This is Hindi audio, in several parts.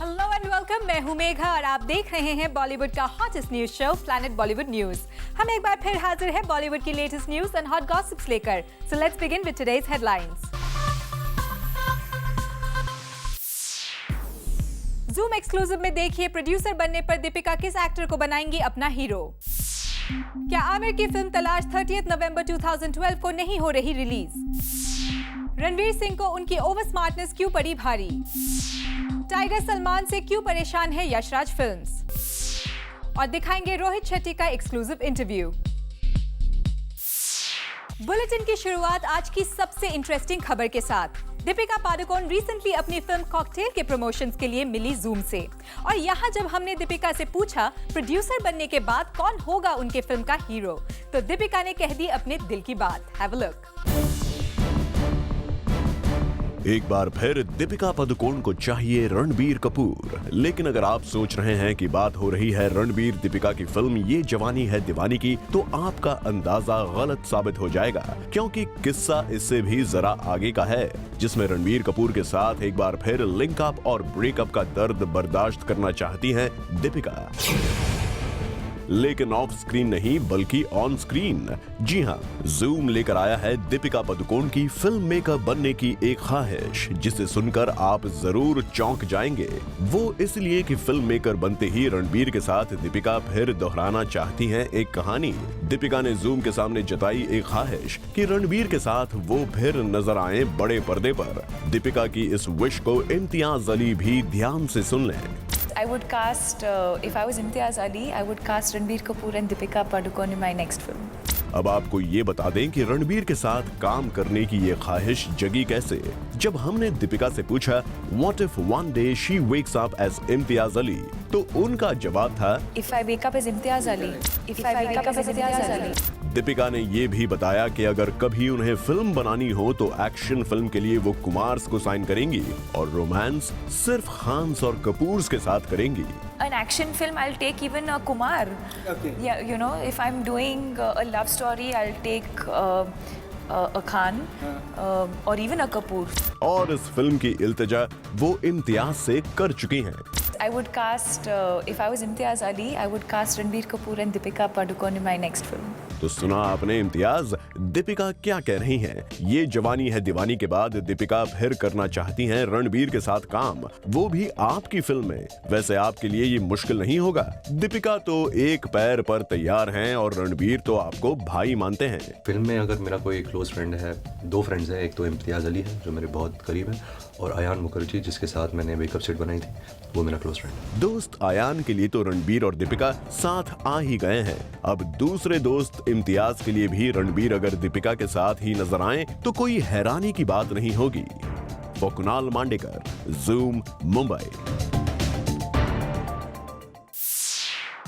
हेलो एंड वेलकम, मैं हूं मेघा और आप देख रहे हैं बॉलीवुड का hottest news show planet Bollywood news. हम एक बार फिर हाजिर हैं बॉलीवुड की latest news and hot gossips लेकर। So let's begin with today's headlines. Zoom exclusive में देखिए, प्रोड्यूसर बनने पर दीपिका किस एक्टर को बनाएंगी अपना हीरो। क्या आमिर की फिल्म तलाश 30 नवंबर 2012 को नहीं हो रही रिलीज। रणवीर सिंह को उनकी ओवर स्मार्टनेस क्यों पड़ी भारी। टाइगर सलमान से क्यों परेशान है यशराज फिल्म्स। और दिखाएंगे रोहित शेट्टी का एक्सक्लूसिव इंटरव्यू। बुलेटिन की शुरुआत आज की सबसे इंटरेस्टिंग खबर के साथ। दीपिका पादुकोण रिसेंटली अपनी फिल्म कॉकटेल के प्रमोशंस के लिए मिली जूम से, और यहाँ जब हमने दीपिका से पूछा प्रोड्यूसर बनने के बाद कौन होगा उनके फिल्म का हीरो, तो दीपिका ने कह दी अपने दिल की बात। Have a look. एक बार फिर दीपिका पादुकोण को चाहिए रणबीर कपूर। लेकिन अगर आप सोच रहे हैं कि बात हो रही है रणबीर दीपिका की फिल्म ये जवानी है दीवानी की, तो आपका अंदाजा गलत साबित हो जाएगा, क्योंकि किस्सा इससे भी जरा आगे का है, जिसमें रणबीर कपूर के साथ एक बार फिर लिंक अप और ब्रेकअप का दर्द बर्दाश्त करना चाहती हैं दीपिका। लेकिन ऑफ स्क्रीन नहीं बल्कि ऑन स्क्रीन। जी हां, जूम लेकर आया है दीपिका पादुकोण की फिल्म मेकर बनने की एक ख्वाहिश, जिसे सुनकर आप जरूर चौंक जाएंगे। वो इसलिए कि फिल्म मेकर बनते ही रणबीर के साथ दीपिका फिर दोहराना चाहती हैं एक कहानी। दीपिका ने जूम के सामने जताई एक ख्वाहिश कि रणबीर के साथ वो फिर नजर आए बड़े पर्दे पर। दीपिका की इस विश को इम्तियाज अली भी ध्यान से सुन लें। I would cast, if I was Imtiaz Ali, I would cast Ranbir Kapoor and Deepika Padukone in my next film. अब आपको ये बता दें कि रणबीर के साथ काम करने की ये ख्वाहिश जगी कैसे। जब हमने दीपिका से पूछा What if one day she wakes up as Imtiaz Ali, तो उनका जवाब था If I wake up as Imtiaz Ali, if I wake up as Imtiaz Ali. Deepika ने ये भी बताया कि अगर कभी उन्हें फिल्म बनानी हो तो एक्शन फिल्म के लिए वो कुमार्स को साइन करेंगी और रोमांस सिर्फ खान्स और कपूर्स के साथ करेंगी। An action film, I'll take even a Kumar. Okay. Yeah, you know, if I'm doing a love story, I'll take a Khan or even a Kapoor. और इस फिल्म की इल्तिजा वो इम्तियाज से कर चुकी हैं। I would cast, if I was Imtiaz Ali, I would cast Ranbir Kapoor and Deepika Padukone in my next film. तो सुना आपने इम्तियाज, दीपिका क्या कह रही हैं। ये जवानी है दीवानी के बाद दीपिका फिर करना चाहती हैं रणबीर के साथ काम, वो भी आपकी फिल्म में। वैसे आपके लिए ये मुश्किल नहीं होगा। दीपिका तो एक पैर पर तैयार हैं और रणबीर तो आपको भाई मानते हैं। फिल्म में अगर मेरा कोई क्लोज फ्रेंड है, दो फ्रेंड्स हैं, एक तो इम्तियाज अली है जो मेरे बहुत करीब है, और अयान मुखर्जी जिसके साथ मैंने मेकअप सेट बनाई थी, वो मेरा क्लोज फ्रेंड। दोस्त अयान के लिए तो रणबीर और दीपिका साथ आ ही गए हैं। अब दूसरे दोस्त इम्तियाज के लिए भी रणबीर अगर दीपिका के साथ ही नजर आए तो कोई हैरानी की बात नहीं होगी। वो कुणाल मांडेकर, जूम, मुंबई।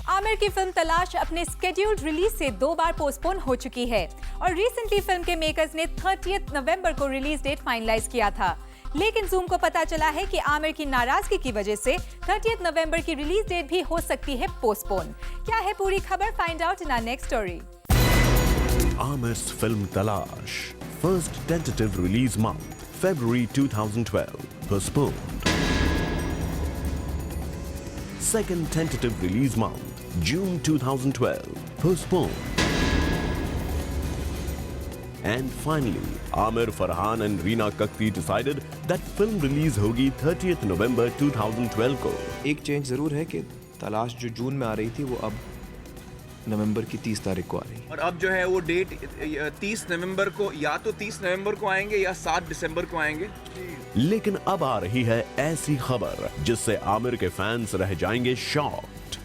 आमिर की फिल्म तलाश अपने स्केड्यूल्ड रिलीज से 2 बार पोस्टपोन हो चुकी है, और रिसेंटली फिल्म के मेकर्स ने 30 नवंबर को रिलीज डेट फाइनलाइज किया था। लेकिन जूम को पता चला है कि आमिर की नाराजगी की वजह से 30 नवंबर की रिलीज डेट भी हो सकती है पोस्टपोन। क्या है पूरी खबर, find out in our next story. Amir's film Talash, first tentative release month, February 2012, postponed. Second tentative release month, June 2012, postponed. And finally, Amir Farhan and Reena Katti decided that film release होगी 30 नवंबर 2012 को। एक चेंज जरूर है कि तलाश जो जून में आ रही थी वो अब नवंबर की 30 तारीख को आ रही है। और अब जो है वो डेट 30 नवंबर को, या तो 30 नवंबर को आएंगे या 7 दिसंबर को आएंगे। लेकिन अब आ रही है ऐसी खबर जिससे आमिर के फैंस रह जाएंगे शॉक्ड।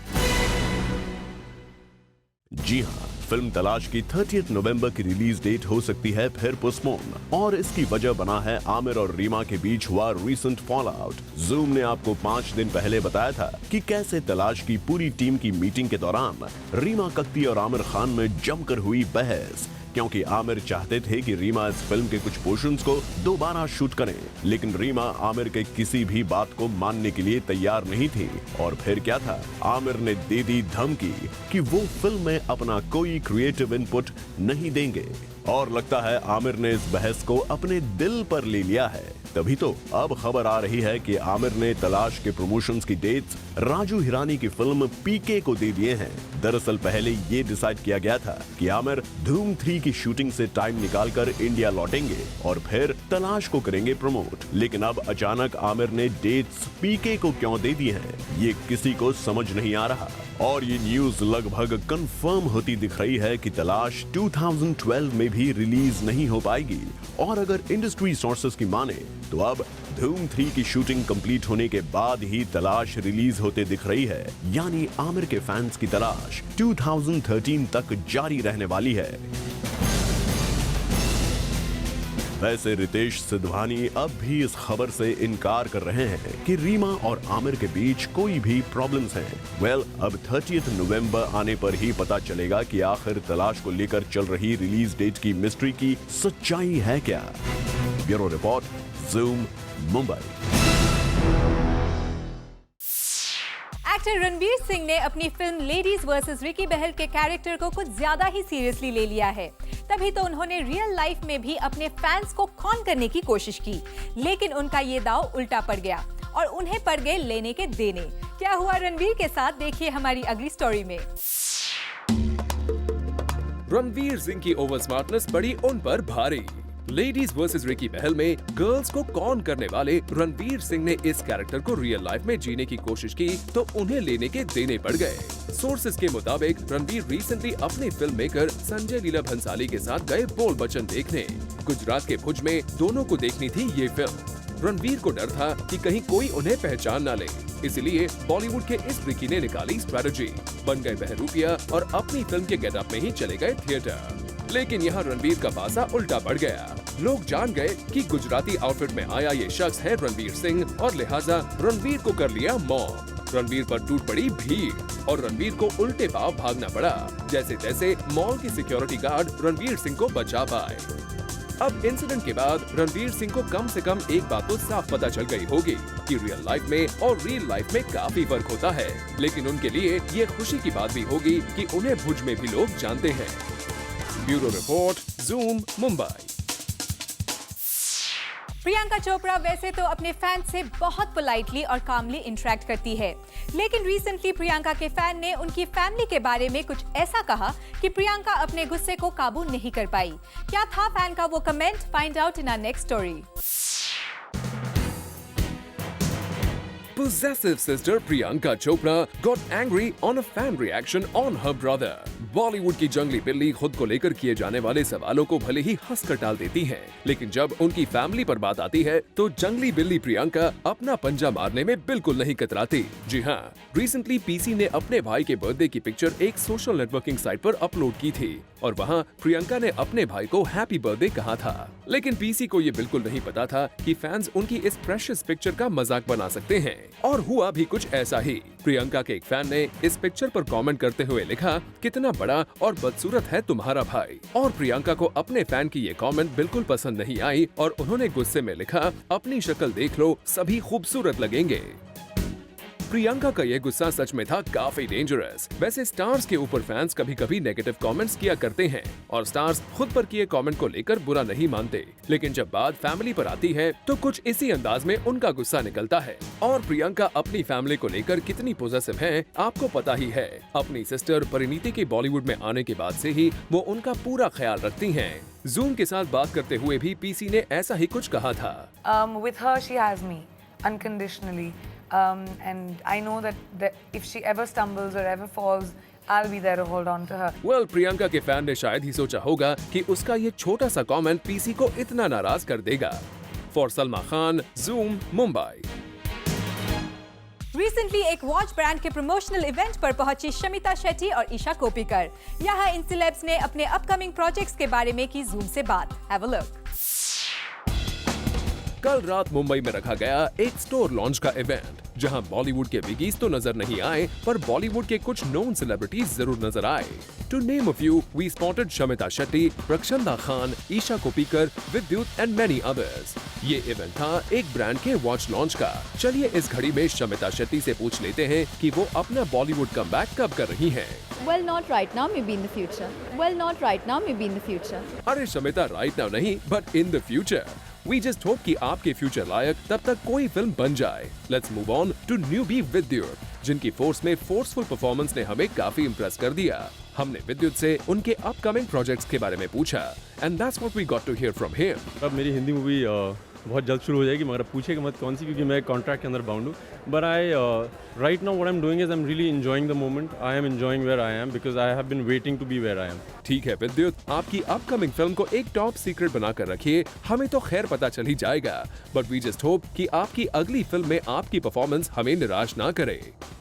जी हां, फिल्म तलाश की 30 नवंबर की रिलीज डेट हो सकती है फिर पोस्टपोन, और इसकी वजह बना है आमिर और रीमा के बीच हुआ रीसेंट फॉल आउट। जूम ने आपको 5 दिन पहले बताया था कि कैसे तलाश की पूरी टीम की मीटिंग के दौरान रीमा कत्ती और आमिर खान में जमकर हुई बहस, क्योंकि आमिर चाहते थे कि रीमा इस फिल्म के कुछ पोर्शंस को दोबारा शूट करें, लेकिन रीमा आमिर के किसी भी बात को मानने के लिए तैयार नहीं थी। और फिर क्या था, आमिर ने दे दी धमकी कि वो फिल्म में अपना कोई क्रिएटिव इनपुट नहीं देंगे। और लगता है आमिर ने इस बहस को अपने दिल पर ले लिया है। तभी तो अब खबर आ रही है कि आमिर ने तलाश के प्रमोशंस की डेट्स राजू हिरानी की फिल्म पीके को दे दिए हैं। दरअसल पहले ये डिसाइड किया गया था कि आमिर धूम 3 की शूटिंग से टाइम निकालकर इंडिया लौटेंगे और फिर तलाश को करेंगे प्रमोट, लेकिन अब अचानक आमिर ने डेट्स पीके को क्यों दे दी हैं, ये किसी को समझ नहीं आ रहा। और ये न्यूज लगभग कंफर्म होती दिख रही है कि तलाश 2012 में भी रिलीज नहीं हो पाएगी। और अगर इंडस्ट्री सोर्सेस की माने तो अब धूम 3 की शूटिंग कंप्लीट होने के बाद ही तलाश रिलीज होते दिख रही है, यानी आमिर के फैंस की तलाश 2013 तक जारी रहने वाली है। वैसे रितेश सिद्धवानी अब भी इस खबर से इनकार कर रहे हैं कि रीमा और आमिर के बीच कोई भी प्रॉब्लम्स हैं। वेल, अब 30 नवंबर आने पर ही पता चलेगा कि आखिर तलाश को लेकर चल रही रिलीज डेट की मिस्ट्री की सच्चाई है क्या। Bureau report, zoom, Mumbai. Actor Ranveer Singh ने अपनी फिल्म लेडीज वर्सेस रिकी बहल के कैरेक्टर को कुछ ज्यादा ही सीरियसली ले लिया है। तभी तो उन्होंने रियल लाइफ में भी अपने फैंस को कॉन करने की कोशिश की, लेकिन उनका ये दांव उल्टा पड़ गया और उन्हें पड़ गए लेने के देने। क्या हुआ रणवीर के साथ, देखिए हमारी अगली स्टोरी में। रणवीर सिंह की ओवर स्मार्टनेस पड़ी उन पर भारी। लेडीज वर्सेस रिकी बहल में गर्ल्स को कॉन करने वाले रणवीर सिंह ने इस कैरेक्टर को रियल लाइफ में जीने की कोशिश की तो उन्हें लेने के देने पड़ गए। सोर्सेज के मुताबिक रणवीर रिसेंटली अपने फिल्म मेकर संजय लीला भंसाली के साथ गए बोल बच्चन देखने। गुजरात के भुज में दोनों को देखनी थी ये फिल्म। रणवीर को डर था कि कहीं कोई उन्हें पहचान ना ले, इसलिए बॉलीवुड के इस रिकी ने निकाली स्ट्रेटजी, बन गए बहरूपिया और अपनी फिल्म के गेटअप में ही चले गए थिएटर। लेकिन यहाँ रणवीर का पासा उल्टा पड़ गया। लोग जान गए कि गुजराती आउटफिट में आया ये शख्स है रणवीर सिंह और लिहाजा रणवीर को कर लिया मॉब। रणवीर पर टूट पड़ी भीड़ और रणवीर को उल्टे पांव भागना पड़ा, जैसे तैसे मॉल की सिक्योरिटी गार्ड रणवीर सिंह को बचा पाए। अब इंसिडेंट के बाद रणवीर सिंह को कम से कम एक बात तो साफ पता चल गई होगी कि रियल लाइफ में और रियल लाइफ में काफी फर्क होता है, लेकिन उनके लिए ये खुशी की बात भी होगी कि उन्हें भुज में भी लोग जानते हैं। Bureau report, zoom, Mumbai. Priyanka Chopra वैसे तो अपने फैंस से बहुत पोलाइटली और कामली इंटरेक्ट करती है, लेकिन रिसेंटली प्रियंका के फैन ने उनकी फैमिली के बारे में कुछ ऐसा कहा कि प्रियंका अपने गुस्से को काबू नहीं कर पाई। क्या था फैन का वो comment? Find out in our next story. Possessive sister Priyanka Chopra got angry on a fan reaction on her brother. Bollywood की जंगली बिल्ली खुद को लेकर किए जाने वाले सवालों को भले ही हंसकर टाल देती है, लेकिन जब उनकी फैमिली पर बात आती है तो जंगली बिल्ली प्रियंका अपना पंजा मारने में बिल्कुल नहीं कतराती। जी हाँ, रिसेंटली पीसी ने अपने भाई के बर्थडे की पिक्चर एक सोशल नेटवर्किंग साइट पर अपलोड की थी और वहाँ प्रियंका ने अपने भाई को हैप्पी बर्थडे कहा था। लेकिन पीसी को ये बिल्कुल नहीं पता था कि फैंस उनकी इस प्रेशियस पिक्चर का मजाक बना सकते हैं, और हुआ भी कुछ ऐसा ही। प्रियंका के एक फैन ने इस पिक्चर पर कमेंट करते हुए लिखा, कितना बड़ा और बदसूरत है तुम्हारा भाई। और प्रियंका को अपने फैन की ये कमेंट बिल्कुल पसंद नहीं आई और उन्होंने गुस्से में लिखा, अपनी शक्ल देख लो, सभी खूबसूरत लगेंगे। प्रियंका का ये गुस्सा सच में था काफी डेंजरस। वैसे स्टार्स के ऊपर फैंस कभी कभी नेगेटिव कमेंट्स किया करते हैं और स्टार्स खुद पर किए कमेंट को लेकर बुरा नहीं मानते, लेकिन जब बात फैमिली पर आती है तो कुछ इसी अंदाज में उनका गुस्सा निकलता है। और प्रियंका अपनी फैमिली को लेकर कितनी पॉजिटिव है आपको पता ही है। अपनी सिस्टर परिणीति के बॉलीवुड में आने के बाद से ही वो उनका पूरा ख्याल रखती हैं। जूम के साथ बात करते हुए भी पीसी ने ऐसा ही कुछ कहा था। With her, she has me unconditionally. And I know that if she ever stumbles or ever falls, I'll be there to hold on to her. Well, Priyanka के फैन ने शायद ही सोचा होगा कि उसका ये छोटा सा कमेंट पीसी को इतना नाराज कर देगा। For Salma Khan, zoom, Mumbai. Recently एक वॉच ब्रांड के प्रमोशनल इवेंट पर पहुंची शमिता शेट्टी और ईशा कोप्पिकर। यहाँ इन सेलेब्स ने अपने अपकमिंग प्रोजेक्ट्स के बारे में की जूम से बात। Have a look. कल रात मुंबई में रखा गया एक स्टोर लॉन्च का इवेंट, जहां बॉलीवुड के बिगीज तो नजर नहीं आए पर बॉलीवुड के कुछ नोन सेलिब्रिटीज जरूर नजर आए। To name a few, we spotted Shamita Shetty, Rakshanda Khan, Esha Koppikar, Vidyut and many others. ये इवेंट था एक ब्रांड के वॉच लॉन्च का। चलिए इस घड़ी में शमिता शेट्टी से पूछ लेते हैं कि वो अपना बॉलीवुड कमबैक कब कर रही हैं। Well, not right now, maybe in the future. Well, not right now, maybe in the future. अरे शमिता, राइट नाउ नहीं, but in the future. We just hope कि आपके फ्यूचर लायक तब तक कोई फिल्म बन जाए। Let's move on to newbie Vidyut, जिनकी फोर्स में फोर्सफुल परफॉर्मेंस ने हमें काफी इम्प्रेस कर दिया। हमने विद्युत से उनके अपकमिंग प्रोजेक्ट्स के बारे में पूछा and that's what we got to hear from him. अब मेरी हिंदी मूवी बहुत जल्द शुरू हो जाएगी, मगर पूछेगा मत कौन सी, क्योंकि मैं कॉन्ट्रैक्ट के अंदर बाउंड हूँ। But I right now what I am doing is I am really enjoying the moment. I am enjoying where I am because I have been waiting to be where I am. ठीक है विद्युत, आपकी अपकमिंग फिल्म को एक टॉप सीक्रेट बनाकर रखिए, हमें तो खैर पता चल ही जाएगा, बट वी जस्ट होप कि आपकी अगली फिल्म में आपकी परफॉर्मेंस हमें निराश ना करे।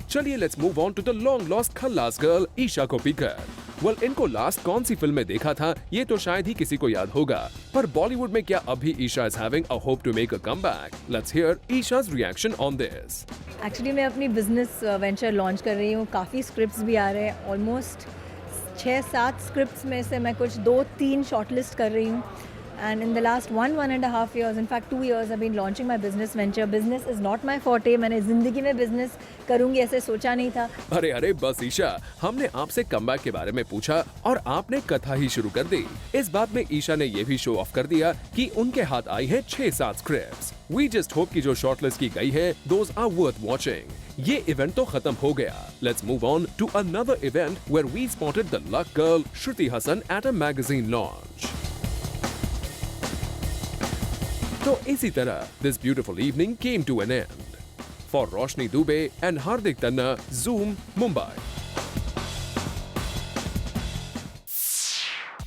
चलिए let's move on to the long lost Khallas girl Isha Koppikar. Well, इनको लास्ट कौन सी फिल्म में देखा था ये तो शायद ही किसी को याद होगा, पर बॉलीवुड में क्या अभी Isha is having a hope to make a comeback? Let's hear Isha's reaction on this. Actually मैं अपनी बिजनेस वेंचर लॉन्च कर रही हूँ, काफ़ी स्क्रिप्ट्स भी आ रहे हैं, ऑलमोस्ट 6-7 स्क्रिप्ट्स में से मैं कुछ 2-3 शॉर्टलिस्ट कर रही हूँ। And in the last 1.5 years, in fact 2 years, I've been launching my business venture. Business is not my forte. मैंने जिंदगी में बिजनेस करूंगी ऐसे सोचा नहीं था। अरे बस ईशा, हमने आपसे कमबैक के बारे में पूछा और आपने कथा ही शुरू कर दी। इस बात में ईशा ने ये भी शो ऑफ कर दिया कि उनके हाथ आई है 6-7 स्क्रिप्ट्स। We just hope कि जो शॉर्टलिस्ट की गई है, those are worth watching। ये इवेंट तो खत्म हो गया। Let's move on to another event where we spotted the luck girl Shruti Hassan at a magazine launch। तो इसी तरह this beautiful evening came to an end. For Roshni Dubey and Hardik Tanna, Zoom, Mumbai.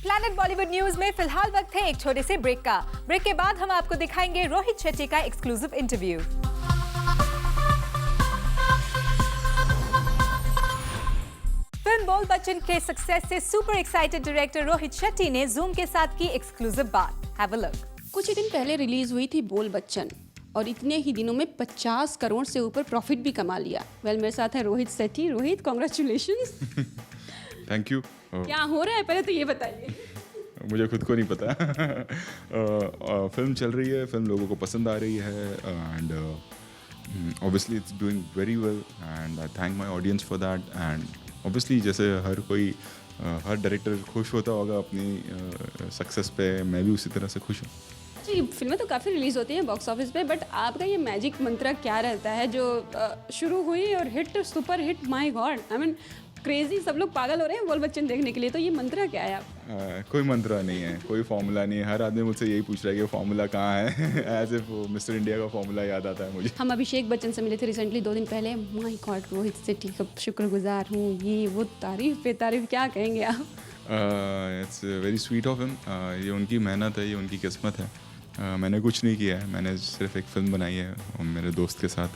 Planet Bollywood news में फिलहाल वक्त है एक छोटे से ब्रेक का। ब्रेक के बाद हम आपको दिखाएंगे रोहित शेट्टी का एक्सक्लूसिव इंटरव्यू। फिल्म बोल बच्चन के सक्सेस से super excited director Rohit Shetty ने जूम के साथ की एक्सक्लूसिव बात। Have a look. कुछ ही दिन पहले रिलीज हुई थी बोल बच्चन और इतने ही दिनों में 50 करोड़ से ऊपर प्रॉफिट भी कमा लिया। मेरे साथ है Rohit Shetty. Rohit, congratulations. Thank you. क्या हो रहा है पहले तो ये बताइए। मुझे खुद को नहीं पता। फिल्म चल रही है, फिल्म लोगों को पसंद आ रही है and obviously it's doing very well and I thank my audience for that. And obviously जैसे हर डायरेक्टर खुश होता होगा अपनी सक्सेस पे, मैं भी उसी तरह से खुश हूँ। अच्छा, ये फिल्में तो काफ़ी रिलीज होती हैं बॉक्स ऑफिस पे, बट आपका ये मैजिक मंत्र क्या रहता है जो शुरू हुई और hit, super hit, my God, I mean crazy, सब लोग पागल हो रहे हैं बोल बच्चन देखने के लिए, तो ये मंत्र क्या है आप? कोई मंत्र नहीं है, कोई फॉर्मूला नहीं है। हर आदमी मुझसे यही पूछ रहा है कि फॉर्मूला कहाँ है। एज इफ मिस्टर इंडिया का फॉर्मूला याद आता है मुझे। हम अभिषेक बच्चन से मिले थे रिसेंटली 2 दिन पहले। माय गॉड, रोहित शेट्टी का शुक्रगुजार हूँ, ये वो, तारीफ पे तारीफ, क्या कहेंगे आप? It's very sweet of him. ये उनकी मेहनत है, ये उनकी किस्मत है। मैंने कुछ नहीं किया है, मैंने सिर्फ एक फिल्म बनाई है मेरे दोस्त के साथ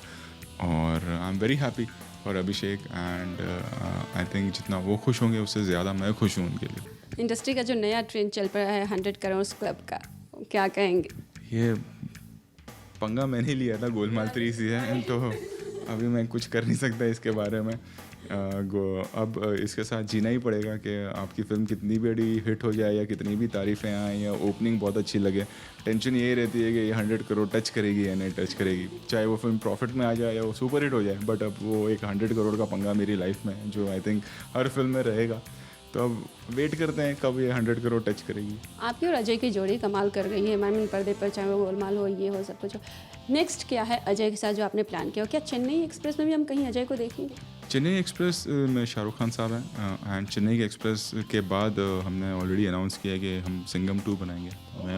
और I am very happy for Abhishek and I think जितना वो खुश होंगे उससे ज़्यादा मैं खुश हूँ उनके लिए। इंडस्ट्री का जो नया ट्रेंड चल पड़ा है 100 करोड़ क्लब का, क्या कहेंगे? ये पंगा मैंने लिया था गोलमाल 3 सीजन, तो अभी मैं कुछ कर नहीं सकता इसके बारे में। अब इसके साथ जीना ही पड़ेगा कि आपकी फ़िल्म कितनी भी बड़ी हिट हो जाए या कितनी भी तारीफ़ें आएँ या ओपनिंग बहुत अच्छी लगे, टेंशन यही रहती है कि ये 100 करोड़ टच करेगी या नहीं टच करेगी। चाहे वो फिल्म प्रॉफिट में आ जाए या वो सुपर हिट हो जाए, बट अब वो एक 100 करोड़ का पंगा मेरी लाइफ में जो आई थिंक हर फिल्म में रहेगा। तो अब वेट करते हैं कब ये 100 करोड़ टच करेगी। आपकी और अजय की जोड़ी कमाल कर गई है, मैम पर्दे पर, चाहे वो गोलमाल हो, ये हो, सब कुछ हो। नेक्स्ट क्या है अजय के साथ जो आपने प्लान किया? क्या चेन्नई एक्सप्रेस में भी हम कहीं अजय को देखेंगे? चेन्नई एक्सप्रेस में शाहरुख खान साहब हैं एंड चेन्नई एक्सप्रेस के बाद हमने ऑलरेडी अनाउंस किया कि हम सिंघम 2 बनाएंगे। मैं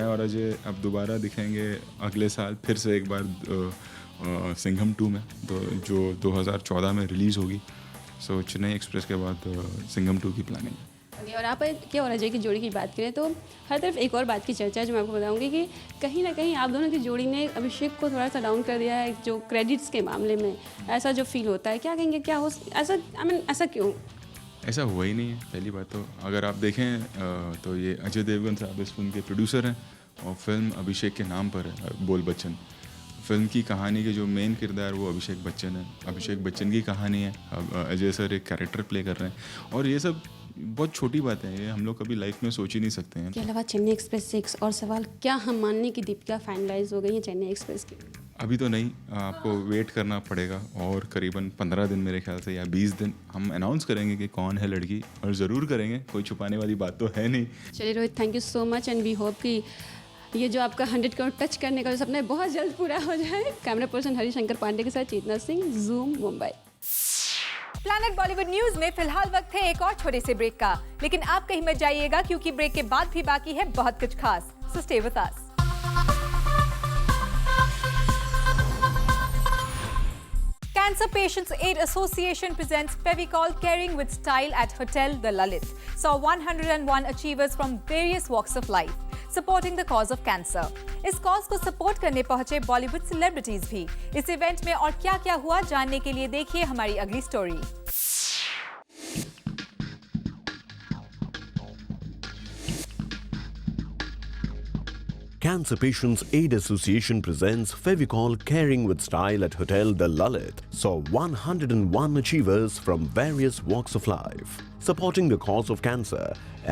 और अजय अब दोबारा दिखेंगे अगले साल फिर से एक बार सिंघम 2 में, जो 2014 में रिलीज़ होगी। सो चेन्नई एक्सप्रेस के बाद सिंघम 2 की प्लानिंग। और आप क्या और अजय की जोड़ी की बात करें तो हर तरफ एक और बात की चर्चा है जो मैं आपको बताऊंगी कि कहीं ना कहीं आप दोनों की जोड़ी ने अभिषेक को थोड़ा सा डाउन कर दिया है जो क्रेडिट्स के मामले में, ऐसा जो फील होता है। क्या कहेंगे, क्या हो ऐसा, आई मीन ऐसा क्यों? ऐसा हुआ ही नहीं है। पहली बात तो अगर आप देखें तो ये अजय देवगन साहब इस फिल्म के प्रोड्यूसर हैं और फिल्म अभिषेक के नाम पर है, बोल बच्चन। फिल्म की कहानी के जो मेन किरदार वो अभिषेक बच्चन है, अभिषेक बच्चन की कहानी है। अब अजय सर एक कैरेक्टर प्ले कर रहे हैं और ये सब बहुत छोटी बातें हैं, ये हम लोग कभी लाइफ में सोच ही नहीं सकते हैं। इसके अलावा चेन्नई एक्सप्रेस से एक और सवाल, क्या हम मानने की दीपिका फाइनलाइज हो गई है चेन्नई एक्सप्रेस की? अभी तो नहीं, आपको वेट करना पड़ेगा और करीबन 15 दिन मेरे ख्याल से या 20 दिन हम अनाउंस करेंगे कि कौन है लड़की, और ज़रूर करेंगे, कोई छुपाने वाली बात तो है नहीं। चलिए Rohit, thank you so much and we hope कि ये जो आपका 100 करोड़ टच करने का जो सपना है बहुत जल्द पूरा हो जाए। कैमरा पर्सन हरिशंकर पांडे के साथ Chetna Singh, Zoom, Mumbai. Planet Bollywood news में फिलहाल वक्त है एक और छोटे से ब्रेक का, लेकिन आप कहीं मत जाइएगा क्योंकि ब्रेक के बाद भी बाकी है बहुत कुछ खास। So stay with us. Cancer Patients Aid Association presents Fevicol Caring with Style at Hotel The Lalit. Saw 101 achievers from various walks of life, supporting the cause of cancer. इस कॉज को सपोर्ट करने पहुंचे बॉलीवुड सेलिब्रिटीज भी। इस इवेंट में और क्या-क्या हुआ जानने के लिए देखिए हमारी अगली story. Cancer Patients Aid Association presents Fevicol Caring with Style at Hotel The Lalit. Saw 101 achievers from various walks of life, supporting the cause of cancer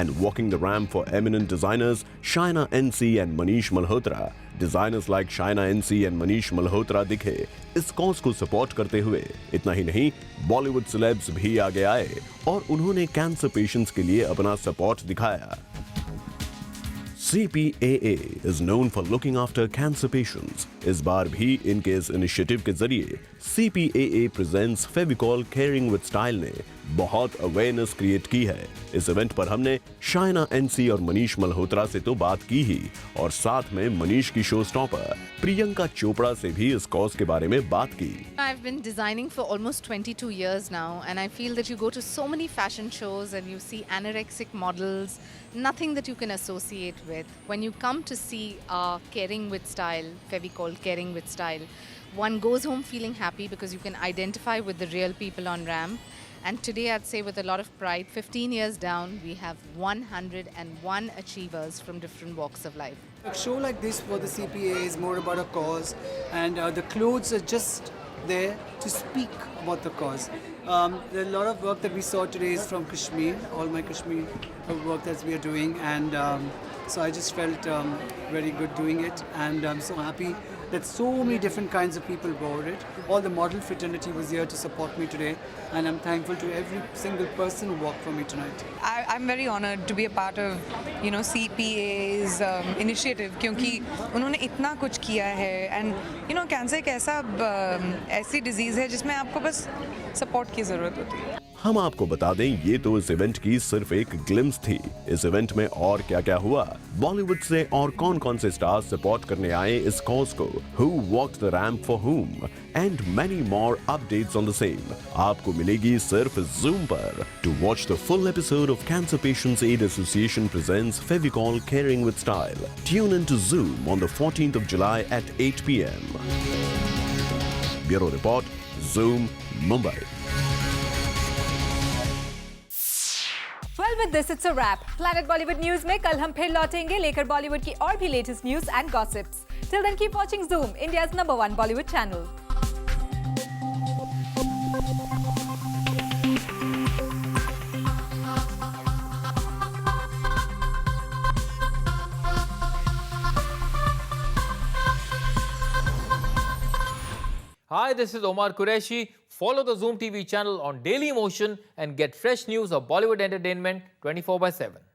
and walking the ramp for eminent designers Shaina NC and Manish Malhotra. Designers like Shaina NC and Manish Malhotra दिखे इस कॉज को सपोर्ट करते हुए। इतना ही नहीं, बॉलीवुड सेलेब्स भी आगे आए और उन्होंने कैंसर पेशेंट्स के लिए अपना सपोर्ट दिखाया। CPAA is known for looking after cancer patients. इस बार भी इनके इस इनिशिएटिव के जरिए CPAA presents Fevicol Caring with Style ने बहुत अवेयरनेस क्रिएट की है। इस इवेंट पर हमने शाइना NC और मनीष मल्होत्रा से तो बात की ही, और साथ में मनीष की शो स्टॉपर प्रियंका चोपड़ा से भी इस कॉज के बारे में बात की। I've been designing for almost 22 years now, and I feel that you go to so many fashion shows and you see anorexic models, nothing that you can associate with. When you come to see Caring with Style, Fevicol Caring with Style, one goes home feeling happy because you can identify with the real people on ramp. And today I'd say with a lot of pride, 15 years down, we have 101 achievers from different walks of life. A show like this for the CPA is more about a cause, and the clothes are just there to speak about the cause. There are a lot of work that we saw today is from Kashmir, all my Kashmir work that we are doing, and so I just felt very good doing it, and I'm so happy that so many different kinds of people bought it. All the model fraternity was here to support me today, and I'm thankful to every single person who walked for me tonight. I'm very honored to be a part of, CPA's initiative, क्योंकि उन्होंने इतना कुछ किया है, and कैंसर एक ऐसी डिजीज है जिसमें आपको बस सपोर्ट की जरूरत होती है। हम आपको बता दें, ये तो इस इवेंट की सिर्फ एक ग्लिम्स थी। इस इवेंट में और क्या-क्या हुआ, बॉलीवुड से और कौन-कौन से स्टार्स सपोर्ट करने आए इस कॉज को, who walked the ramp for whom, and many more updates on the same आपको मिलेगी सिर्फ जूम पर। To watch the full episode of cancer patients aid association presents Fevicol caring with style, tune in to Zoom on the 14th of July at 8 PM. Bureau report, Zoom, Mumbai. Well, with this, it's a wrap. Planet Bollywood News में कल हम फिर लौटेंगे लेकर बॉलीवुड की और भी latest news and gossips. Till then, keep watching Zoom, India's #1 Bollywood channel. Hi, this is Omar Qureshi. Follow the Zoom TV channel on Daily Motion and get fresh news of Bollywood entertainment 24/7.